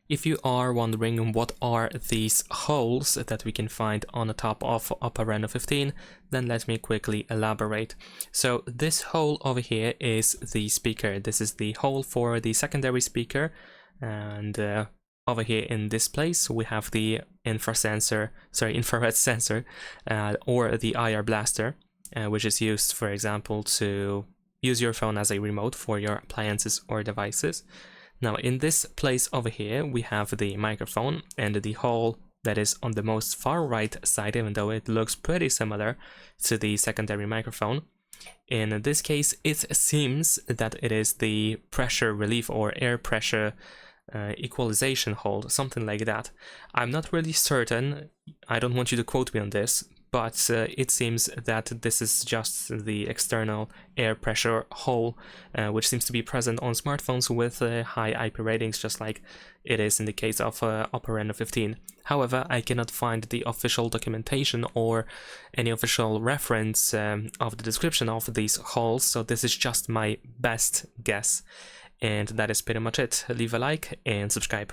If you are wondering what are these holes that we can find on the top of OPPO Reno 15, then let me quickly elaborate. So this hole over here is the speaker. This is the hole for the secondary speaker, and over here in this place we have the infrared sensor, or the IR blaster, which is used, for example, to use your phone as a remote for your appliances or devices. Now in this place over here we have the microphone and the hole that is on the most far right side, even though it looks pretty similar to the secondary microphone. In this case it seems that it is the pressure relief or air pressure equalization hole, something like that. I'm not really certain, I don't want you to quote me on this, but it seems that this is just the external air pressure hole, which seems to be present on smartphones with high IP ratings, just like it is in the case of OPPO Reno 15. However, I cannot find the official documentation or any official reference of the description of these holes, so this is just my best guess. And that is pretty much it. Leave a like and subscribe.